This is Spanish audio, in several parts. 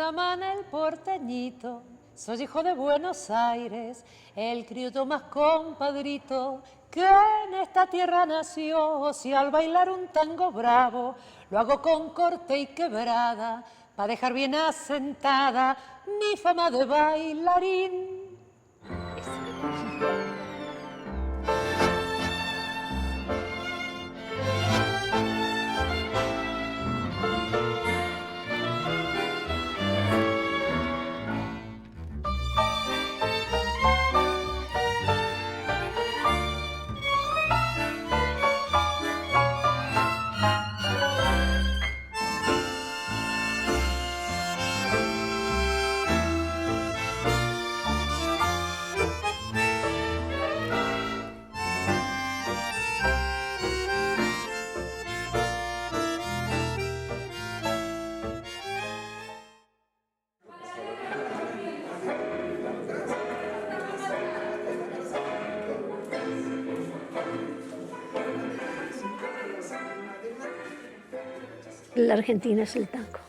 llaman el porteñito, soy hijo de Buenos Aires, el criollo más compadrito que en esta tierra nació. Si al bailar un tango bravo lo hago con corte y quebrada, pa' dejar bien asentada mi fama de bailarín. La Argentina es el tango.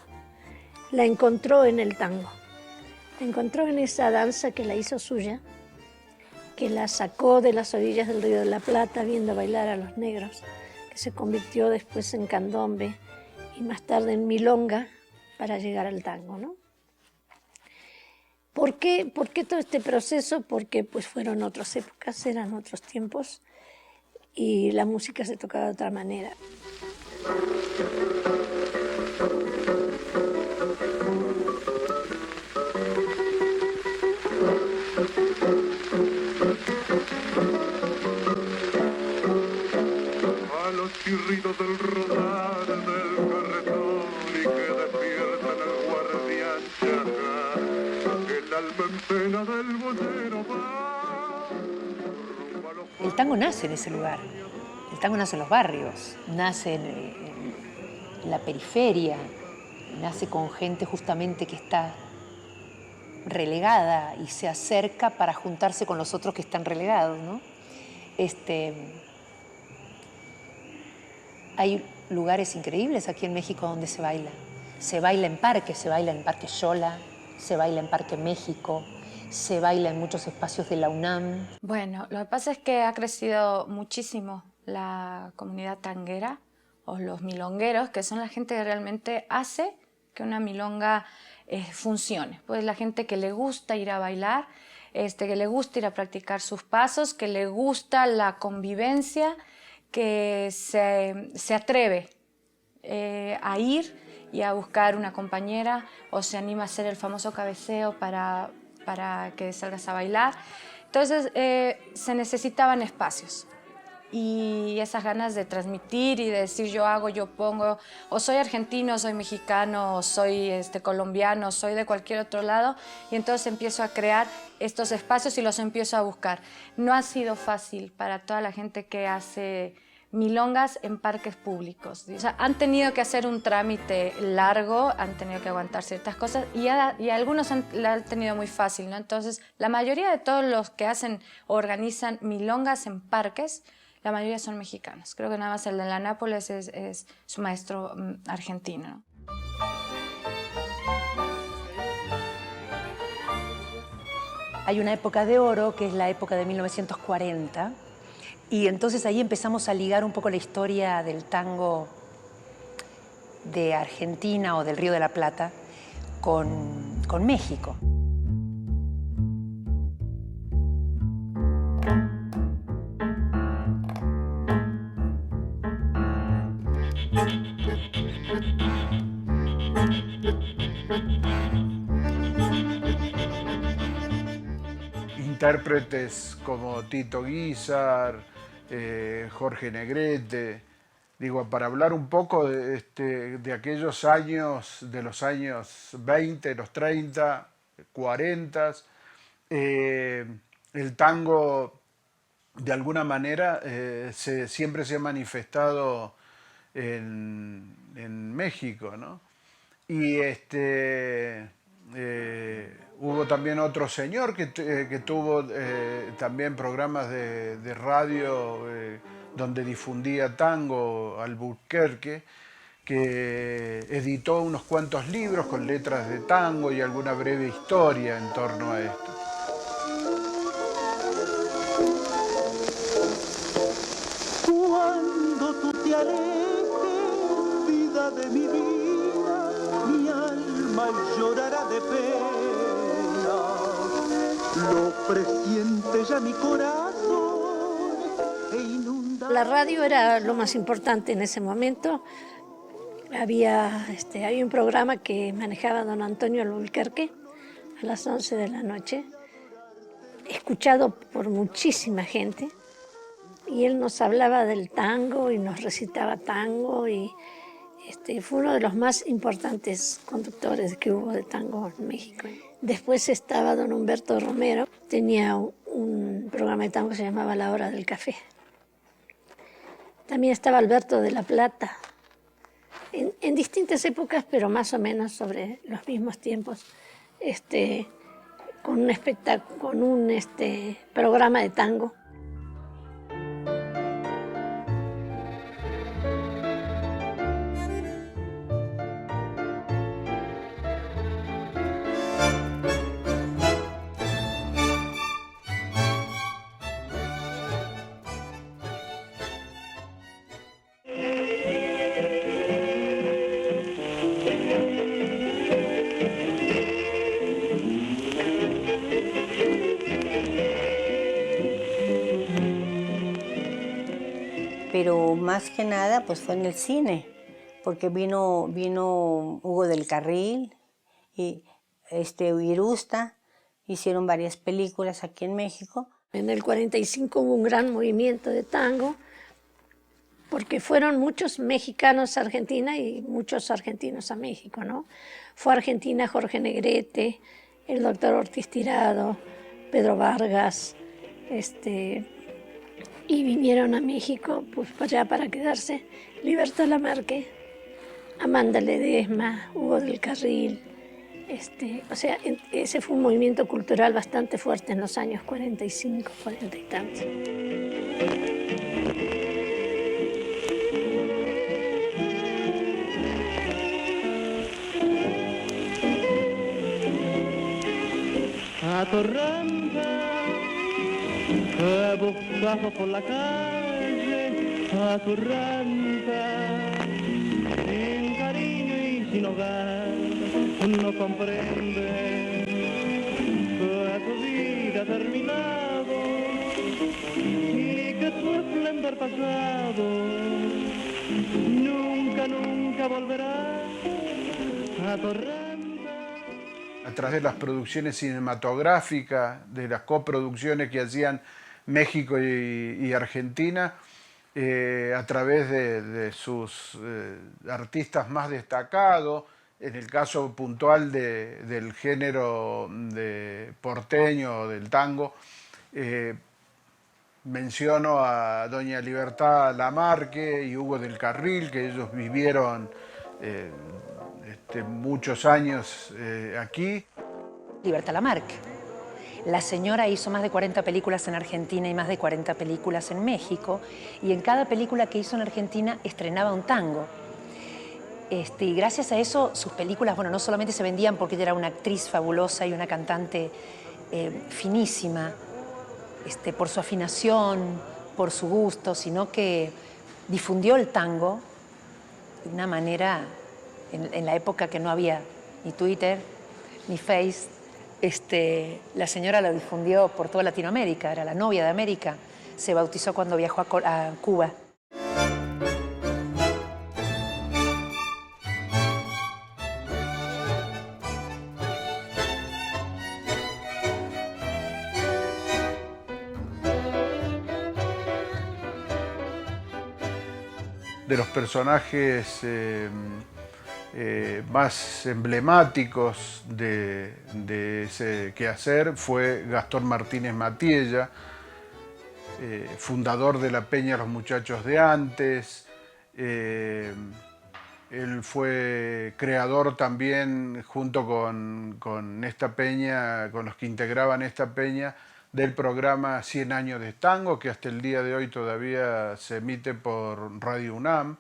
La encontró en el tango. La encontró en esa danza que la hizo suya, que la sacó de las orillas del Río de la Plata viendo bailar a los negros, que se convirtió después en candombe y más tarde en milonga para llegar al tango, ¿no? ¿Por qué todo este proceso? Porque pues fueron otras épocas, eran otros tiempos y la música se tocaba de otra manera. A los chirridos del rodar del carretón y que despiertan el guardián Chaca, el alma en pena del boyero va. El tango nace en ese lugar, el tango nace en los barrios, nace en la periferia, nace con gente justamente que está relegada y se acerca para juntarse con los otros que están relegados, ¿no? Hay lugares increíbles aquí en México donde se baila. Se baila en parques, se baila en Parque Xola, se baila en Parque México, se baila en muchos espacios de la UNAM. Bueno, lo que pasa es que ha crecido muchísimo la comunidad tanguera o los milongueros, que son la gente que realmente hace que una milonga funcione. Pues la gente que le gusta ir a bailar, que le gusta ir a practicar sus pasos, que le gusta la convivencia, que se atreve a ir y a buscar una compañera o se anima a hacer el famoso cabeceo para que salgas a bailar. Entonces se necesitaban espacios y esas ganas de transmitir y de decir yo hago, yo pongo, o soy argentino, soy mexicano, o soy colombiano, soy de cualquier otro lado, y entonces empiezo a crear estos espacios y los empiezo a buscar. No ha sido fácil para toda la gente que hace milongas en parques públicos. O sea, han tenido que hacer un trámite largo, han tenido que aguantar ciertas cosas y algunos la han tenido muy fácil, ¿no? Entonces, la mayoría de todos los que organizan milongas en parques, la mayoría son mexicanos. Creo que nada más el de la Nápoles es su maestro argentino, ¿no? Hay una época de oro, que es la época de 1940, y entonces ahí empezamos a ligar un poco la historia del tango de Argentina o del Río de la Plata con México. Intérpretes como Tito Guízar, Jorge Negrete, digo, para hablar un poco de aquellos años, de los años 20, los 30, 40, el tango de alguna manera siempre se ha manifestado en México, ¿no? Y hubo también otro señor que tuvo también programas de radio donde difundía tango, Albuquerque, que editó unos cuantos libros con letras de tango y alguna breve historia en torno a esto. Cuando tú te alejes, vida de mi vida, mi alma llorará de pena. Lo presiente ya mi corazón e inunda. La radio era lo más importante en ese momento. Había un programa que manejaba don Antonio Albuquerque a las 11 de la noche, escuchado por muchísima gente, y él nos hablaba del tango y nos recitaba tango, y fue uno de los más importantes conductores que hubo de tango en México. Después estaba don Humberto Romero, tenía un programa de tango que se llamaba La Hora del Café. También estaba Alberto de la Plata, en distintas épocas, pero más o menos sobre los mismos tiempos, con un espectáculo, con un programa de tango. Pero más que nada pues fue en el cine, porque vino Hugo del Carril y Irusta, hicieron varias películas aquí en México. En el 45 hubo un gran movimiento de tango, porque fueron muchos mexicanos a Argentina y muchos argentinos a México, ¿no? Fue a Argentina Jorge Negrete, el doctor Ortiz Tirado, Pedro Vargas, y vinieron a México pues allá para quedarse Libertad Lamarque, Amanda Ledesma, Hugo del Carril. Ese fue un movimiento cultural bastante fuerte en los años 45, 40 y tantos. Atorranta, que buscado por la calle, atorranta, sin cariño y sin hogar, no comprende que tu vida ha terminado y que tu esplendor pasado nunca, nunca volverá. Atorranta. A través de las producciones cinematográficas, de las coproducciones que hacían México y Argentina, a través de sus artistas más destacados, en el caso puntual del género de porteño, del tango, menciono a doña Libertad Lamarque y Hugo del Carril, que ellos vivieron muchos años aquí. Libertad Lamarque. La señora hizo más de 40 películas en Argentina y más de 40 películas en México, y en cada película que hizo en Argentina estrenaba un tango. Y gracias a eso sus películas, bueno, no solamente se vendían porque ella era una actriz fabulosa y una cantante finísima, por su afinación, por su gusto, sino que difundió el tango de una manera, en la época que no había ni Twitter, ni Face, la señora lo difundió por toda Latinoamérica, era la novia de América, se bautizó cuando viajó a Cuba. De los personajes más emblemáticos de ese quehacer fue Gastón Martínez Matiella, fundador de la Peña Los Muchachos de Antes. Él fue creador también, junto con esta peña, con los que integraban esta peña, del programa 100 años de tango, que hasta el día de hoy todavía se emite por Radio UNAM.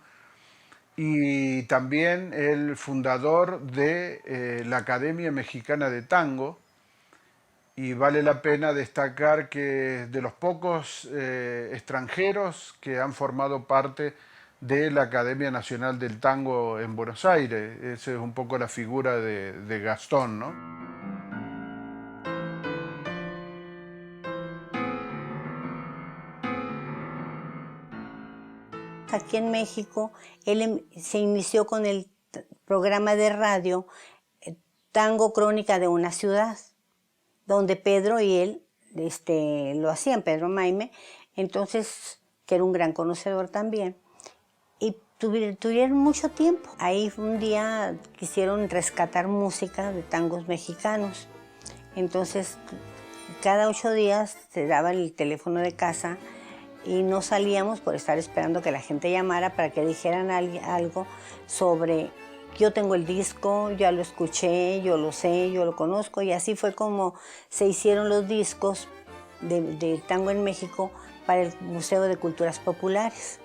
y también el fundador de la Academia Mexicana de Tango, y vale la pena destacar que es de los pocos extranjeros que han formado parte de la Academia Nacional del Tango en Buenos Aires. Esa es un poco la figura de Gastón, ¿no? Aquí en México, él se inició con el programa de radio Tango Crónica de una Ciudad, donde Pedro y él lo hacían, Pedro Maime, entonces, que era un gran conocedor también, y tuvieron mucho tiempo. Ahí un día quisieron rescatar música de tangos mexicanos, entonces cada 8 días se daba el teléfono de casa y no salíamos por estar esperando que la gente llamara para que dijeran algo sobre: yo tengo el disco, ya lo escuché, yo lo sé, yo lo conozco. Y así fue como se hicieron los discos de tango en México para el Museo de Culturas Populares.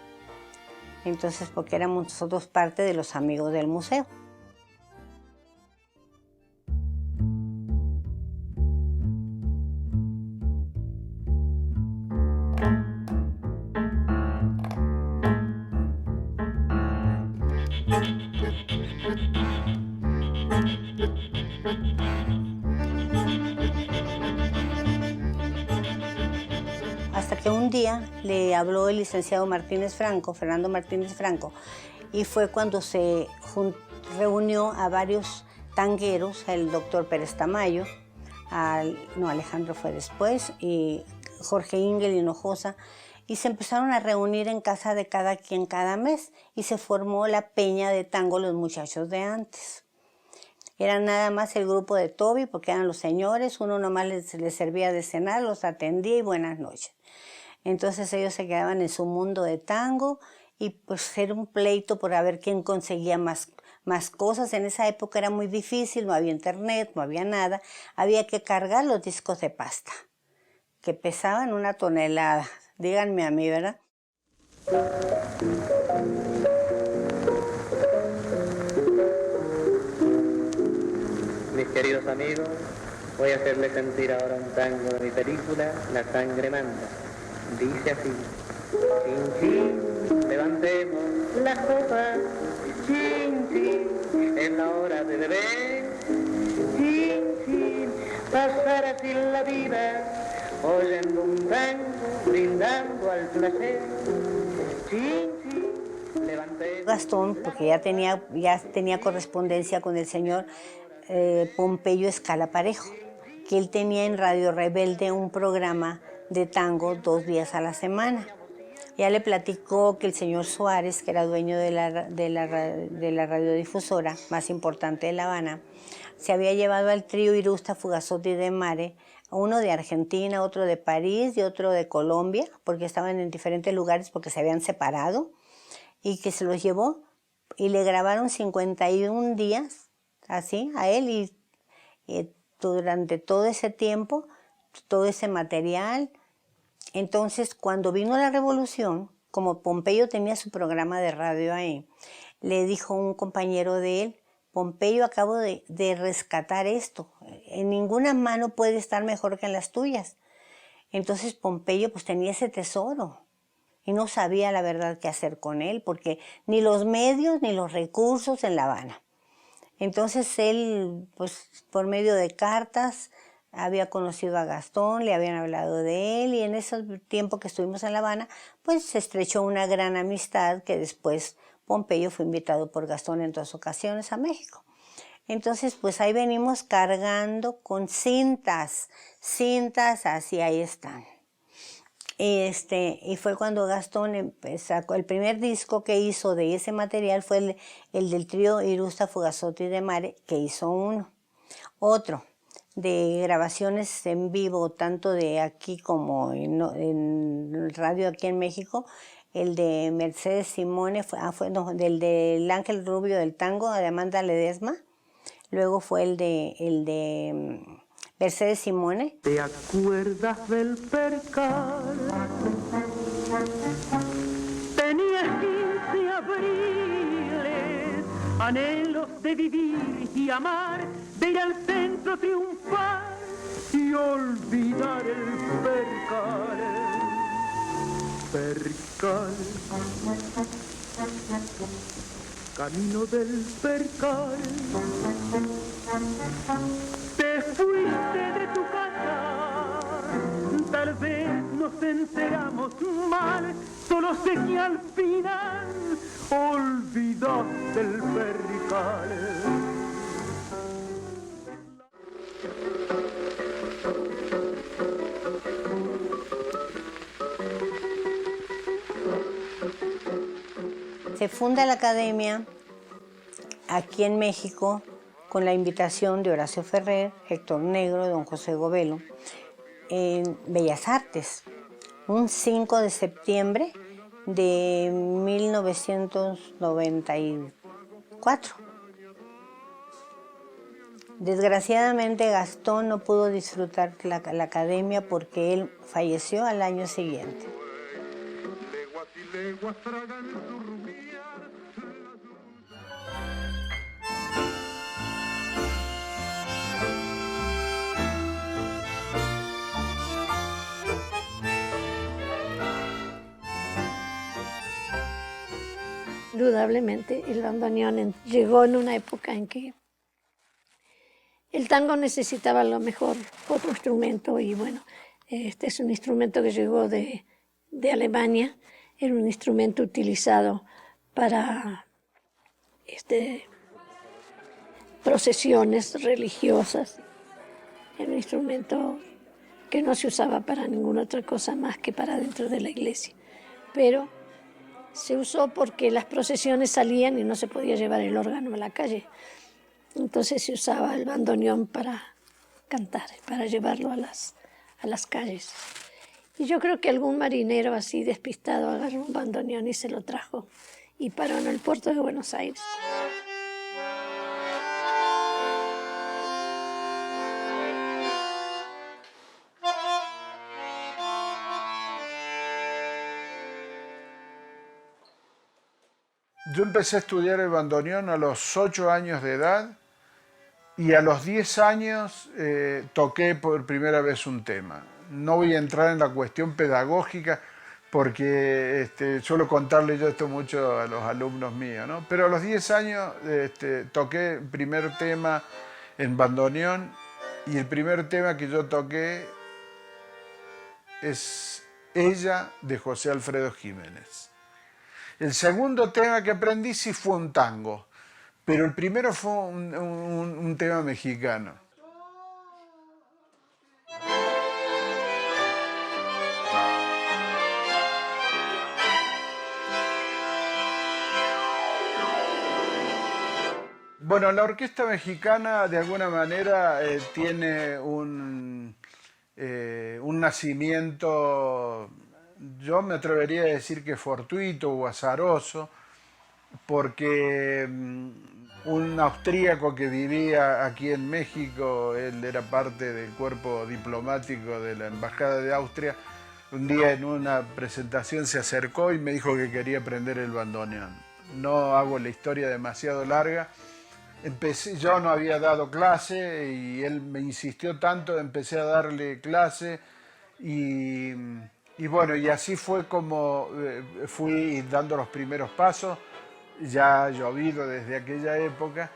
Entonces, porque éramos nosotros parte de los amigos del museo. Hasta que un día le habló el licenciado Martínez Franco, Fernando Martínez Franco, y fue cuando se reunió a varios tangueros, el doctor Pérez Tamayo, Alejandro fue después, y Jorge Ingel Hinojosa, y se empezaron a reunir en casa de cada quien cada mes, y se formó la Peña de Tango Los Muchachos de Antes. Era nada más el grupo de Toby, porque eran los señores, uno nomás les servía de cenar, los atendía y buenas noches. Entonces ellos se quedaban en su mundo de tango y pues era un pleito por a ver quién conseguía más cosas. En esa época era muy difícil, no había internet, no había nada. Había que cargar los discos de pasta, que pesaban 1 tonelada. Díganme a mí, ¿verdad? Mis queridos amigos, voy a hacerles sentir ahora un tango de mi película, La Sangre Manda. Dice así: chin, chin, levantemos las copas, chin, chin, es la hora de beber, chin, chin, pasar así la vida, oyendo un tango, brindando al placer, chin, chin, levantemos. Gastón, porque ya tenía correspondencia con el señor Pompeyo Escala Parejo, que él tenía en Radio Rebelde un programa de tango 2 días a la semana. Ya le platicó que el señor Suárez, que era dueño de la radiodifusora más importante de La Habana, se había llevado al trío Irusta, Fugazotti de Mare, uno de Argentina, otro de París y otro de Colombia, porque estaban en diferentes lugares porque se habían separado, y que se los llevó y le grabaron 51 días así a él, y durante todo ese tiempo, todo ese material. Entonces, cuando vino la revolución, como Pompeyo tenía su programa de radio ahí, le dijo un compañero de él: Pompeyo, acabo de rescatar esto, en ninguna mano puede estar mejor que en las tuyas. Entonces Pompeyo pues tenía ese tesoro y no sabía la verdad qué hacer con él, porque ni los medios ni los recursos en La Habana. Entonces él, pues por medio de cartas, había conocido a Gastón, le habían hablado de él, y en ese tiempo que estuvimos en La Habana, pues se estrechó una gran amistad, que después Pompeyo fue invitado por Gastón en 2 ocasiones a México. Entonces, pues ahí venimos cargando con cintas, así ahí están. Y fue cuando Gastón sacó el primer disco que hizo de ese material, fue el del trío Irusta, Fugazotti de Mare, que hizo uno. Otro de grabaciones en vivo, tanto de aquí como en radio aquí en México, el de Mercedes Simone, del Ángel Rubio del tango, de Amanda Ledesma. Luego fue el de Mercedes Simone. ¿Te acuerdas del percal? Tenías 15 abriles anhelos de vivir y amar, de ir al centro triunfar y olvidar el percal. Percal, camino del percal. Te fuiste de tu casa, tal vez nos enteramos mal, solo sé que al final olvidaste el percal. Se funda la academia aquí en México con la invitación de Horacio Ferrer, Héctor Negro, don José Govelo, en Bellas Artes, un 5 de septiembre de 1994. Desgraciadamente Gastón no pudo disfrutar la academia porque él falleció al año siguiente. Leguas y leguas tragan su rumiar. Indudablemente el bandoneón llegó en una época en que el tango necesitaba a lo mejor otro instrumento y bueno, este es un instrumento que llegó de Alemania, era un instrumento utilizado para procesiones religiosas, era un instrumento que no se usaba para ninguna otra cosa más que para dentro de la iglesia, pero se usó porque las procesiones salían y no se podía llevar el órgano a la calle. Entonces se usaba el bandoneón para cantar, para llevarlo a las calles. Y yo creo que algún marinero así despistado agarró un bandoneón y se lo trajo y paró en el puerto de Buenos Aires. Yo empecé a estudiar el bandoneón a los 8 años de edad y a los 10 años toqué por primera vez un tema. No voy a entrar en la cuestión pedagógica porque suelo contarle yo esto mucho a los alumnos míos, ¿no? Pero a los 10 años toqué el primer tema en bandoneón y el primer tema que yo toqué es Ella de José Alfredo Jiménez. El segundo tema que aprendí sí fue un tango, pero el primero fue un tema mexicano. Bueno, la orquesta mexicana de alguna manera tiene un nacimiento, yo me atrevería a decir que fortuito o azaroso, porque un austríaco que vivía aquí en México, él era parte del cuerpo diplomático de la Embajada de Austria, un día en una presentación se acercó y me dijo que quería aprender el bandoneón. No hago la historia demasiado larga. Yo no había dado clase y él me insistió tanto, empecé a darle clase y bueno, y así fue como fui dando los primeros pasos, ya llovido desde aquella época,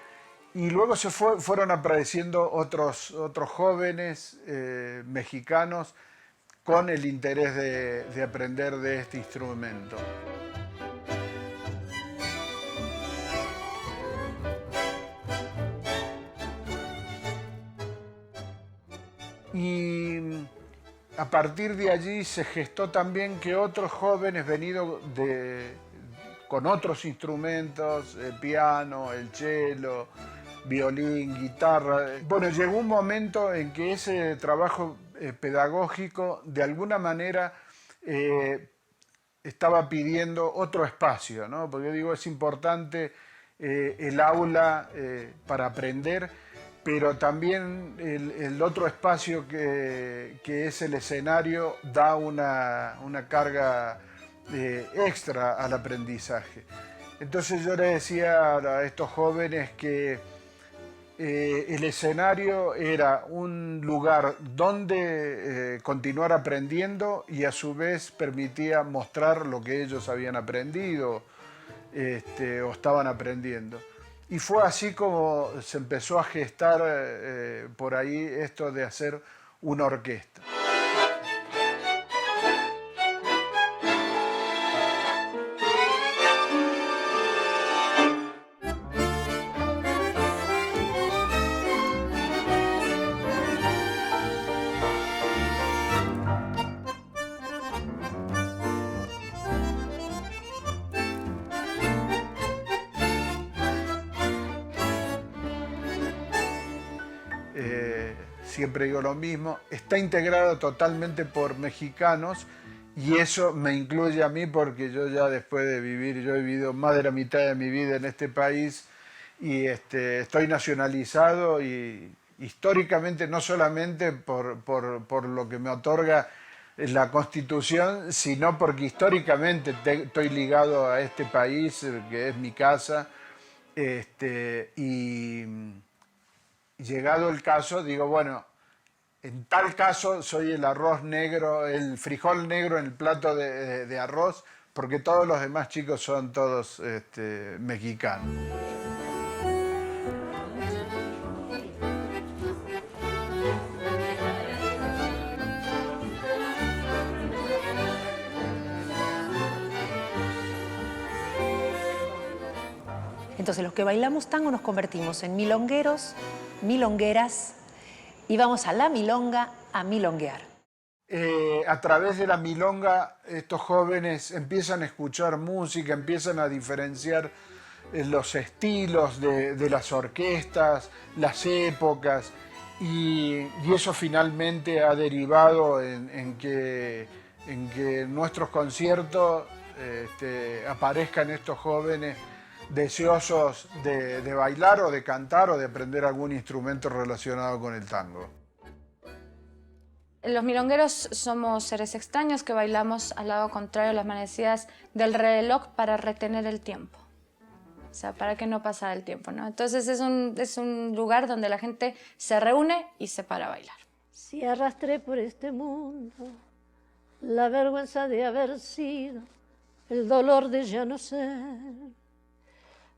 y luego fueron apareciendo otros jóvenes mexicanos con el interés de aprender de este instrumento. Y a partir de allí se gestó también que otros jóvenes venidos con otros instrumentos, el piano, el cello, violín, guitarra. Bueno, llegó un momento en que ese trabajo pedagógico de alguna manera estaba pidiendo otro espacio, ¿no? Porque yo digo, es importante el aula para aprender, pero también el otro espacio que es el escenario da una carga extra al aprendizaje. Entonces yo le decía a estos jóvenes que el escenario era un lugar donde continuar aprendiendo y a su vez permitía mostrar lo que ellos habían aprendido o estaban aprendiendo. Y fue así como se empezó a gestar por ahí esto de hacer una orquesta. Siempre digo lo mismo, está integrado totalmente por mexicanos y eso me incluye a mí porque yo ya después de vivir, yo he vivido más de la mitad de mi vida en este país y estoy nacionalizado y históricamente no solamente por lo que me otorga la Constitución, sino porque históricamente estoy ligado a este país que es mi casa y llegado el caso, digo, bueno, en tal caso soy el arroz negro, el frijol negro en el plato de arroz, porque todos los demás chicos son todos mexicanos. Entonces los que bailamos tango nos convertimos en milongueros, milongueras y vamos a la milonga a milonguear. A través de la milonga estos jóvenes empiezan a escuchar música, empiezan a diferenciar los estilos de las orquestas, las épocas y eso finalmente ha derivado en que en nuestros conciertos aparezcan estos jóvenes deseosos de bailar o de cantar o de aprender algún instrumento relacionado con el tango. Los milongueros somos seres extraños que bailamos al lado contrario de las manecillas del reloj para retener el tiempo. O sea, para que no pasara el tiempo, ¿no? Entonces es un lugar donde la gente se reúne y se para a bailar. Si arrastré por este mundo la vergüenza de haber sido, el dolor de ya no ser,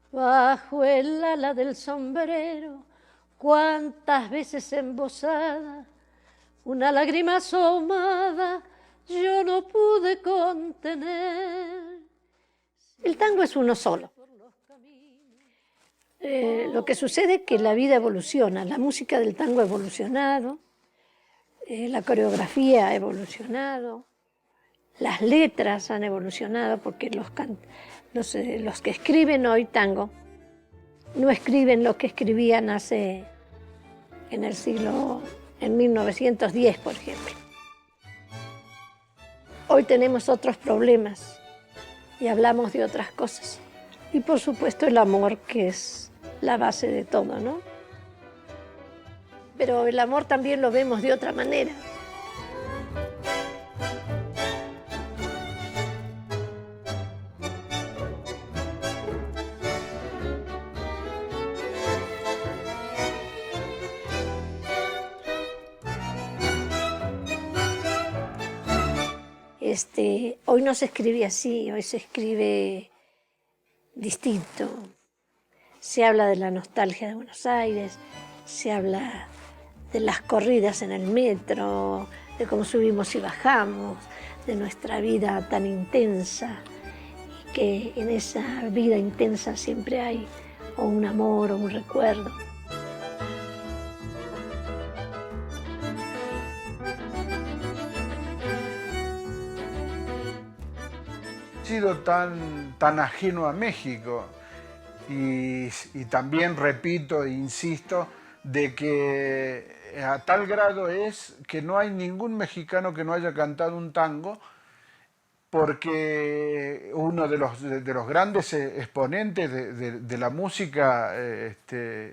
bajo el ala del sombrero, cuántas veces embosada, una lágrima asomada yo no pude contener. El tango es uno solo. Lo que sucede es que la vida evoluciona, la música del tango ha evolucionado, la coreografía ha evolucionado, las letras han evolucionado porque los que escriben hoy tango no escriben lo que escribían en 1910, por ejemplo. Hoy tenemos otros problemas y hablamos de otras cosas. Y por supuesto el amor, que es la base de todo, ¿no? Pero el amor también lo vemos de otra manera. Hoy no se escribe así, hoy se escribe distinto. Se habla de la nostalgia de Buenos Aires, se habla de las corridas en el metro, de cómo subimos y bajamos, de nuestra vida tan intensa, y que en esa vida intensa siempre hay o un amor o un recuerdo. He sido tan ajeno a México y también repito e insisto de que a tal grado es que no hay ningún mexicano que no haya cantado un tango, porque uno de los grandes exponentes de la música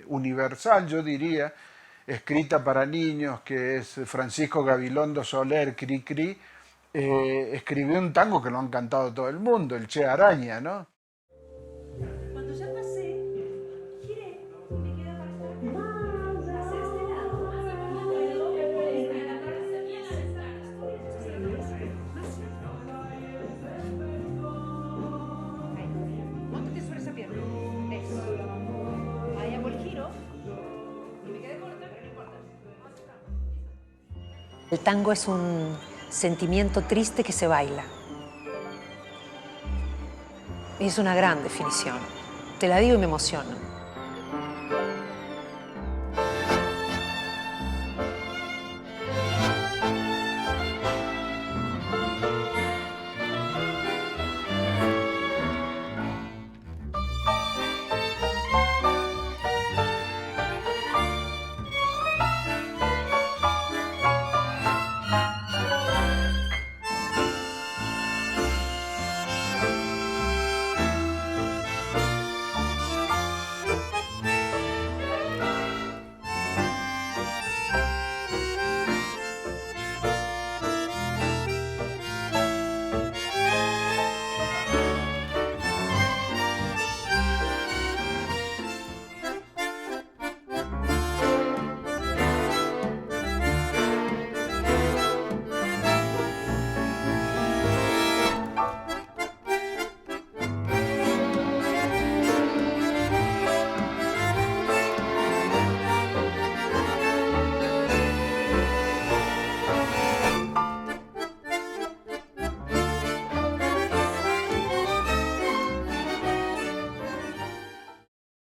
universal, yo diría, escrita para niños, que es Francisco Gabilondo Soler, Cri Cri, escribió un tango que lo han cantado todo el mundo, el Che Araña, ¿no? El tango es un sentimiento triste que se baila. Es una gran definición. Te la digo y me emociono.